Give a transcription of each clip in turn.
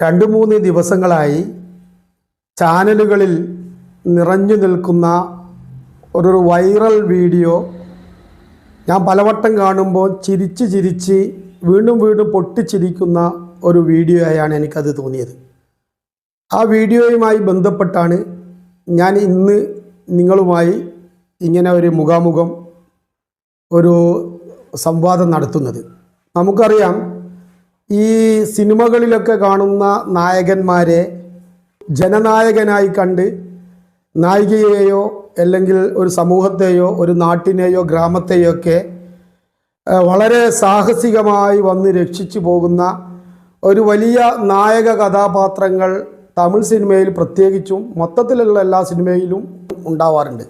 രണ്ട് മൂന്ന് ദിവസങ്ങളായി ചാനലുകളിൽ നിറഞ്ഞു നിൽക്കുന്ന ഒരു വൈറൽ വീഡിയോ ഞാൻ പലവട്ടം കാണുമ്പോൾ ചിരിച്ച് വീണ്ടും പൊട്ടിച്ചിരിക്കുന്ന ഒരു വീഡിയോ ആയാണ് എനിക്കത് തോന്നിയത്. ആ വീഡിയോയുമായി ബന്ധപ്പെട്ടാണ് ഞാൻ ഇന്ന് നിങ്ങളുമായി ഇങ്ങനെ ഒരു മുഖാമുഖം ഒരു സംവാദം നടത്തുന്നത്. നമുക്കറിയാം, ഈ സിനിമകളിലൊക്കെ കാണുന്ന നായകന്മാരെ ജനനായകനായി കണ്ട് നായികയെയോ അല്ലെങ്കിൽ ഒരു സമൂഹത്തെയോ ഒരു നാട്ടിനെയോ ഗ്രാമത്തെയോ ഒക്കെ വളരെ സാഹസികമായി വന്ന് രക്ഷിച്ചു പോകുന്ന ഒരു വലിയ നായക കഥാപാത്രങ്ങൾ തമിഴ് സിനിമയിൽ പ്രത്യേകിച്ചും മൊത്തത്തിലുള്ള എല്ലാ സിനിമയിലും ഉണ്ടാവാറുണ്ട്.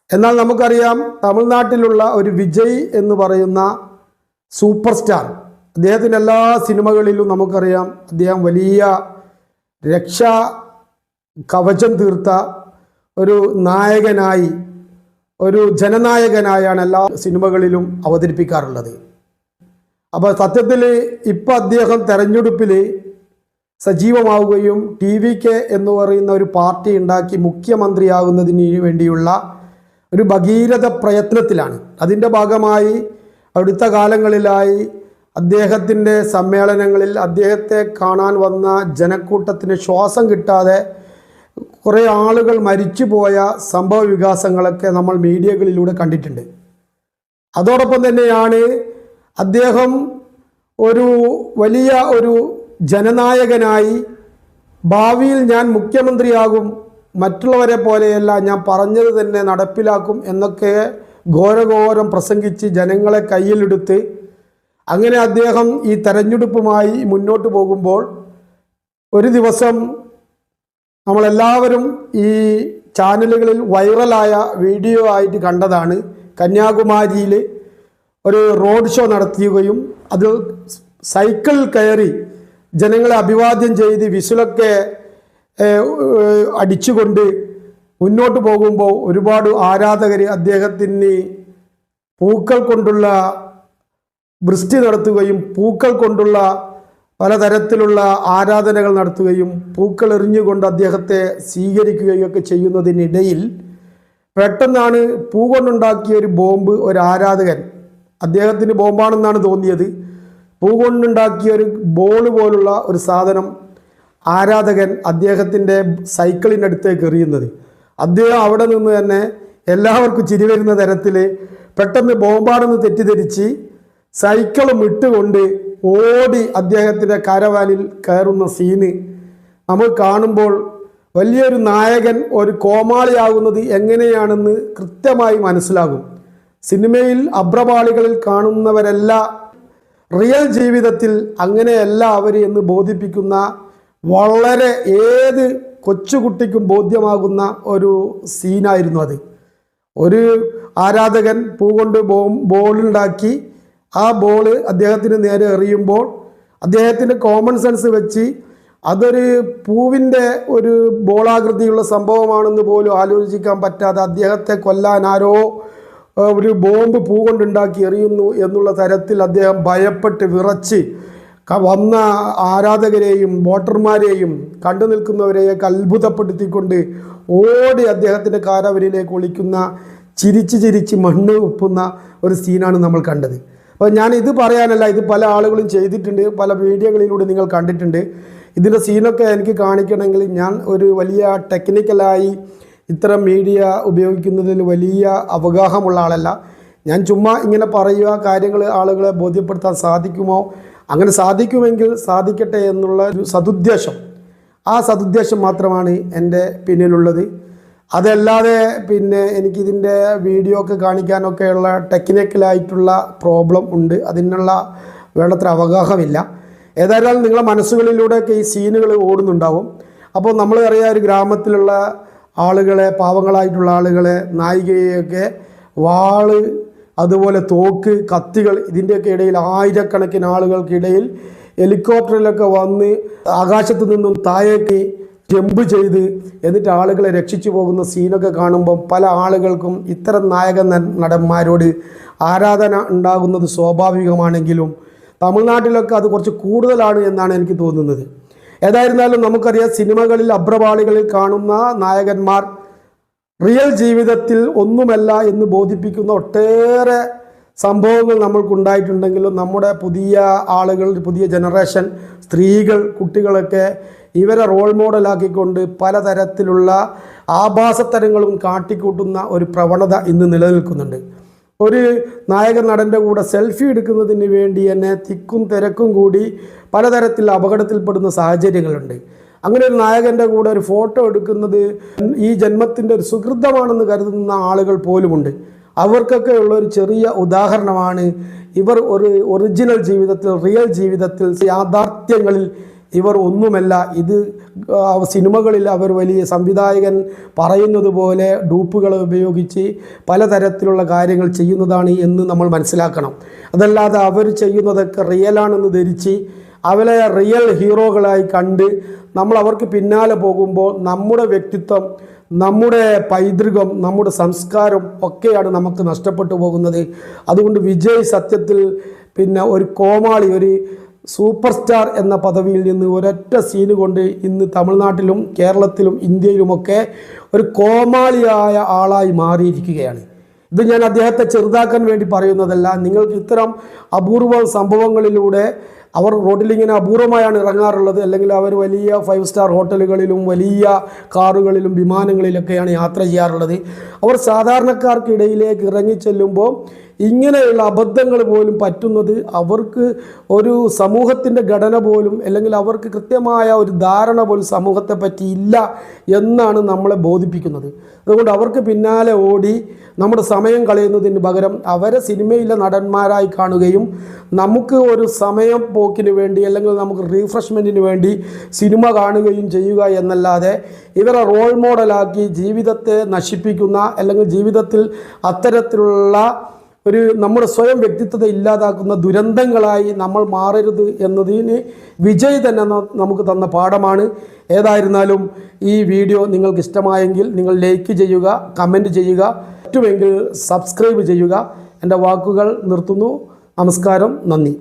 എന്നാൽ നമുക്കറിയാം, തമിഴ്നാട്ടിലുള്ള ഒരു വിജയ് എന്ന് പറയുന്ന സൂപ്പർ സ്റ്റാർ, അദ്ദേഹത്തിൻ്റെ എല്ലാ സിനിമകളിലും നമുക്കറിയാം അദ്ദേഹം വലിയ രക്ഷാ കവചം തീർത്ത ഒരു നായകനായി, ഒരു ജനനായകനായാണ് എല്ലാ സിനിമകളിലും അവതരിപ്പിക്കാറുള്ളത്. അപ്പോൾ സത്യത്തിൽ ഇപ്പം അദ്ദേഹം തെരഞ്ഞെടുപ്പിൽ സജീവമാവുകയും TVK എന്ന് പറയുന്ന ഒരു പാർട്ടി ഉണ്ടാക്കി മുഖ്യമന്ത്രിയാകുന്നതിന് വേണ്ടിയുള്ള ഒരു ഭഗീരഥ പ്രയത്നത്തിലാണ്. അതിൻ്റെ ഭാഗമായി അടുത്ത കാലങ്ങളിലായി അദ്ദേഹത്തിൻ്റെ സമ്മേളനങ്ങളിൽ അദ്ദേഹത്തെ കാണാൻ വന്ന ജനക്കൂട്ടത്തിന് ശ്വാസം കിട്ടാതെ കുറേ ആളുകൾ മരിച്ചുപോയ സംഭവ വികാസങ്ങളൊക്കെ നമ്മൾ മീഡിയകളിലൂടെ കണ്ടിട്ടുണ്ട്. അതോടൊപ്പം തന്നെയാണ് അദ്ദേഹം ഒരു വലിയ ഒരു ജനനായകനായി ഭാവിയിൽ ഞാൻ മുഖ്യമന്ത്രിയാകും, മറ്റുള്ളവരെ പോലെയല്ല, ഞാൻ പറഞ്ഞത് തന്നെ നടപ്പിലാക്കും എന്നൊക്കെ ഘോരഘോരം പ്രസംഗിച്ച് ജനങ്ങളെ കയ്യിലെടുത്ത് അങ്ങനെ അദ്ദേഹം ഈ തെരഞ്ഞെടുപ്പുമായി മുന്നോട്ട് പോകുമ്പോൾ ഒരു ദിവസം നമ്മളെല്ലാവരും ഈ ചാനലുകളിൽ വൈറലായ വീഡിയോ ആയിട്ട് കണ്ടതാണ്. കന്യാകുമാരിയിൽ ഒരു റോഡ് ഷോ നടത്തുകയും അത് സൈക്കിൾ കയറി ജനങ്ങളെ അഭിവാദ്യം ചെയ്ത് വിസിലൊക്കെ അടിച്ചുകൊണ്ട് മുന്നോട്ട് പോകുമ്പോൾ ഒരുപാട് ആരാധകർ അദ്ദേഹത്തിന് പൂക്കൾ കൊണ്ടുള്ള വൃഷ്ടി നടത്തുകയും പൂക്കൾ കൊണ്ടുള്ള പലതരത്തിലുള്ള ആരാധനകൾ നടത്തുകയും പൂക്കൾ എറിഞ്ഞുകൊണ്ട് അദ്ദേഹത്തെ സ്വീകരിക്കുകയും ഒക്കെ ചെയ്യുന്നതിനിടയിൽ പെട്ടെന്നാണ് പൂ കൊണ്ടുണ്ടാക്കിയ ഒരു ബോംബ് ഒരു ആരാധകൻ, അദ്ദേഹത്തിന് ബോംബാണെന്നാണ് തോന്നിയത്, പൂ കൊണ്ടുണ്ടാക്കിയ ഒരു ബോൾ പോലുള്ള ഒരു സാധനം ആരാധകൻ അദ്ദേഹത്തിൻ്റെ സൈക്കിളിനടുത്തേക്ക് എറിയുന്നത്. അദ്ദേഹം അവിടെ നിന്ന് തന്നെ എല്ലാവർക്കും ചിരി വരുന്ന തരത്തിൽ പെട്ടെന്ന് ബോംബാണെന്ന് തെറ്റിദ്ധരിച്ച് സൈക്കിളും ഇട്ടുകൊണ്ട് ഓടി അദ്ദേഹത്തിൻ്റെ കരവാനിൽ കയറുന്ന സീന് നമ്മൾ കാണുമ്പോൾ വലിയൊരു നായകൻ ഒരു കോമാളിയാകുന്നത് എങ്ങനെയാണെന്ന് കൃത്യമായി മനസ്സിലാകും. സിനിമയിൽ അഭ്രപാളികളിൽ കാണുന്നവരല്ല റിയൽ ജീവിതത്തിൽ അങ്ങനെയല്ല അവർ എന്ന് ബോധിപ്പിക്കുന്ന, വളരെ ഏത് കൊച്ചുകുട്ടിക്കും ബോധ്യമാകുന്ന ഒരു സീനായിരുന്നു അത്. ഒരു ആരാധകൻ പൂ കൊണ്ട് ബോളുണ്ടാക്കി ആ ബോള് അദ്ദേഹത്തിന് നേരെ എറിയുമ്പോൾ അദ്ദേഹത്തിൻ്റെ കോമൺ സെൻസ് വെച്ച് അതൊരു പൂവിൻ്റെ ഒരു ബോളാകൃതിയുള്ള സംഭവമാണെന്ന് പോലും ആലോചിക്കാൻ പറ്റാതെ അദ്ദേഹത്തെ കൊല്ലാൻ ആരോ ഒരു ബോംബ് പൂ കൊണ്ടുണ്ടാക്കി എറിയുന്നു എന്നുള്ള തരത്തിൽ അദ്ദേഹം ഭയപ്പെട്ട് വിറച്ച് വന്ന ആരാധകരെയും വോട്ടർമാരെയും കണ്ടു നിൽക്കുന്നവരെയൊക്കെ അത്ഭുതപ്പെടുത്തിക്കൊണ്ട് ഓടി അദ്ദേഹത്തിൻ്റെ കാരവരിലേക്ക് ഒളിക്കുന്ന ചിരിച്ച് മണ്ണ് ഉപ്പുന്ന ഒരു സീനാണ് നമ്മൾ കണ്ടത്. അപ്പോൾ ഞാൻ ഇത് പറയാനല്ല, ഇത് പല ആളുകളും ചെയ്തിട്ടുണ്ട്, പല വീഡിയോകളിലൂടെ നിങ്ങൾ കണ്ടിട്ടുണ്ട്. ഇതിൻ്റെ സീനൊക്കെ എനിക്ക് കാണിക്കണമെങ്കിൽ ഞാൻ ഒരു വലിയ ടെക്നിക്കലായി ഇത്തരം മീഡിയ ഉപയോഗിക്കുന്നതിൽ വലിയ അവഗാഹമുള്ള ആളല്ല. ഞാൻ ചുമ്മാ ഇങ്ങനെ പറയുക, കാര്യങ്ങൾ ആളുകളെ ബോധ്യപ്പെടുത്താൻ സാധിക്കുമോ, അങ്ങനെ സാധിക്കുമെങ്കിൽ സാധിക്കട്ടെ എന്നുള്ള ഒരു സതുദ്ദേശം, ആ സതുദ്ദേശം മാത്രമാണ് എൻ്റെ പിന്നിലുള്ളത്. അതല്ലാതെ പിന്നെ എനിക്കിതിൻ്റെ വീഡിയോ ഒക്കെ കാണിക്കാനൊക്കെയുള്ള ടെക്നിക്കലായിട്ടുള്ള പ്രോബ്ലം ഉണ്ട്, അതിനുള്ള വേണ്ടത്ര അവഗാഹമില്ല. ഏതായാലും നിങ്ങളെ മനസ്സുകളിലൂടെയൊക്കെ ഈ സീനുകൾ ഓടുന്നുണ്ടാവും. അപ്പോൾ നമ്മൾ അറിയാം, ഒരു ഗ്രാമത്തിലുള്ള ആളുകളെ, പാവങ്ങളായിട്ടുള്ള ആളുകളെ, നായികയെയൊക്കെ വാള്, അതുപോലെ തോക്ക്, കത്തികൾ, ഇതിൻ്റെയൊക്കെ ഇടയിൽ ആയിരക്കണക്കിന് ആളുകൾക്കിടയിൽ ഹെലികോപ്റ്ററിലൊക്കെ വന്ന് ആകാശത്ത് നിന്നും താഴേക്ക് ജമ്പ് ചെയ്ത് എന്നിട്ട് ആളുകളെ രക്ഷിച്ചു പോകുന്ന സീനൊക്കെ കാണുമ്പം പല ആളുകൾക്കും ഇത്തരം നായക നടന്മാരോട് ആരാധന ഉണ്ടാകുന്നത് സ്വാഭാവികമാണെങ്കിലും തമിഴ്നാട്ടിലൊക്കെ അത് കുറച്ച് കൂടുതലാണ് എന്നാണ് എനിക്ക് തോന്നുന്നത്. ഏതായിരുന്നാലും നമുക്കറിയാം, സിനിമകളിൽ അഭ്രപാളികളിൽ കാണുന്ന നായകന്മാർ റിയൽ ജീവിതത്തിൽ ഒന്നുമല്ല എന്ന് ബോധിപ്പിക്കുന്ന ഒട്ടേറെ സംഭവങ്ങൾ നമ്മൾക്കുണ്ടായിട്ടുണ്ടെങ്കിലും നമ്മുടെ പുതിയ ആളുകൾ, പുതിയ ജനറേഷൻ സ്ത്രീകൾ, കുട്ടികളൊക്കെ ഇവരെ റോൾ മോഡലാക്കിക്കൊണ്ട് പലതരത്തിലുള്ള ആഭാസത്തരങ്ങളും കാട്ടിക്കൂട്ടുന്ന ഒരു പ്രവണത ഇന്ന് നിലനിൽക്കുന്നുണ്ട്. ഒരു നായക നടൻ്റെ കൂടെ സെൽഫി എടുക്കുന്നതിന് വേണ്ടി തന്നെ തിക്കും തിരക്കും കൂടി പലതരത്തിൽ അപകടത്തിൽപ്പെടുന്ന സാഹചര്യങ്ങളുണ്ട്. അങ്ങനെ ഒരു നായകൻ്റെ കൂടെ ഒരു ഫോട്ടോ എടുക്കുന്നത് ഈ ജന്മത്തിൻ്റെ ഒരു സുഹൃതമാണെന്ന് കരുതുന്ന ആളുകൾ പോലുമുണ്ട്. അവർക്കൊക്കെ ഉള്ള ഒരു ചെറിയ ഉദാഹരണമാണ് ഇവർ ഒരു ഒറിജിനൽ ജീവിതത്തിൽ, റിയൽ ജീവിതത്തിൽ, യാഥാർത്ഥ്യങ്ങളിൽ ഇവർ ഒന്നുമല്ല. ഇത് സിനിമകളിൽ അവർ വലിയ സംവിധായകൻ പറയുന്നത് പോലെ ഡൂപ്പുകൾ ഉപയോഗിച്ച് പലതരത്തിലുള്ള കാര്യങ്ങൾ ചെയ്യുന്നതാണ് എന്ന് നമ്മൾ മനസ്സിലാക്കണം. അതല്ലാതെ അവർ ചെയ്യുന്നതൊക്കെ റിയലാണെന്ന് ധരിച്ച് അവരെ റിയൽ ഹീറോകളായി കണ്ട് നമ്മൾ അവർക്ക് പിന്നാലെ പോകുമ്പോൾ നമ്മുടെ വ്യക്തിത്വം, നമ്മുടെ പൈതൃകം, നമ്മുടെ സംസ്കാരം ഒക്കെയാണ് നമുക്ക് നഷ്ടപ്പെട്ടു പോകുന്നത്. അതുകൊണ്ട് വിജയ് സത്യത്തിൽ ഒരു കോമാളി, ഒരു സൂപ്പർ സ്റ്റാർ എന്ന പദവിയിൽ നിന്ന് ഒരൊറ്റ സീന് കൊണ്ട് ഇന്ന് തമിഴ്നാട്ടിലും കേരളത്തിലും ഇന്ത്യയിലുമൊക്കെ ഒരു കോമാളിയായ ആളായി മാറിയിരിക്കുകയാണ്. ഇത് ഞാൻ അദ്ദേഹത്തെ ചെറുതാക്കാൻ വേണ്ടി പറയുന്നതല്ല. നിങ്ങൾക്ക് ഇത്തരം അപൂർവ സംഭവങ്ങളിലൂടെ, അവർ റോഡിലിങ്ങനെ അപൂർവമായാണ് ഇറങ്ങാറുള്ളത്, അല്ലെങ്കിൽ അവർ വലിയ 5 സ്റ്റാർ ഹോട്ടലുകളിലും വലിയ കാറുകളിലും വിമാനങ്ങളിലൊക്കെയാണ് യാത്ര ചെയ്യാറുള്ളത്. അവർ സാധാരണക്കാർക്കിടയിലേക്ക് ഇറങ്ങിച്ചെല്ലുമ്പോൾ ഇങ്ങനെയുള്ള അബദ്ധങ്ങൾ പോലും പറ്റുന്നത് അവർക്ക് ഒരു സമൂഹത്തിൻ്റെ ഘടന പോലും, അല്ലെങ്കിൽ അവർക്ക് കൃത്യമായ ഒരു ധാരണ പോലും സമൂഹത്തെ പറ്റി ഇല്ല എന്നാണ് നമ്മളെ ബോധിപ്പിക്കുന്നത്. അതുകൊണ്ട് അവർക്ക് പിന്നാലെ ഓടി നമ്മുടെ സമയം കളയുന്നതിന് പകരം അവരെ സിനിമയിലെ നടന്മാരായി കാണുകയും നമുക്ക് ഒരു സമയം പോക്കിന് വേണ്ടി, അല്ലെങ്കിൽ നമുക്ക് റീഫ്രഷ്മെൻറ്റിന് വേണ്ടി സിനിമ കാണുകയും ചെയ്യുക എന്നല്ലാതെ ഇവരെ റോൾ മോഡലാക്കി ജീവിതത്തെ നശിപ്പിക്കുന്ന, അല്ലെങ്കിൽ ജീവിതത്തിൽ അത്തരത്തിലുള്ള നമ്മുടെ സ്വയം വ്യക്തിത്വത്തെ ഇല്ലാതാക്കുന്ന ദുരന്തങ്ങളായി നമ്മൾ മാറരുത് എന്നതിന് വിജയ് തന്നെ നമുക്ക് തന്ന പാഠമാണ്. ഏതായിരുന്നാലും ഈ വീഡിയോ നിങ്ങൾക്ക് ഇഷ്ടമായെങ്കിൽ നിങ്ങൾ ലൈക്ക് ചെയ്യുക, കമൻറ്റ് ചെയ്യുക, പറ്റുമെങ്കിൽ സബ്സ്ക്രൈബ് ചെയ്യുക. എൻ്റെ വാക്കുകൾ നിർത്തുന്നു. നമസ്കാരം, നന്ദി.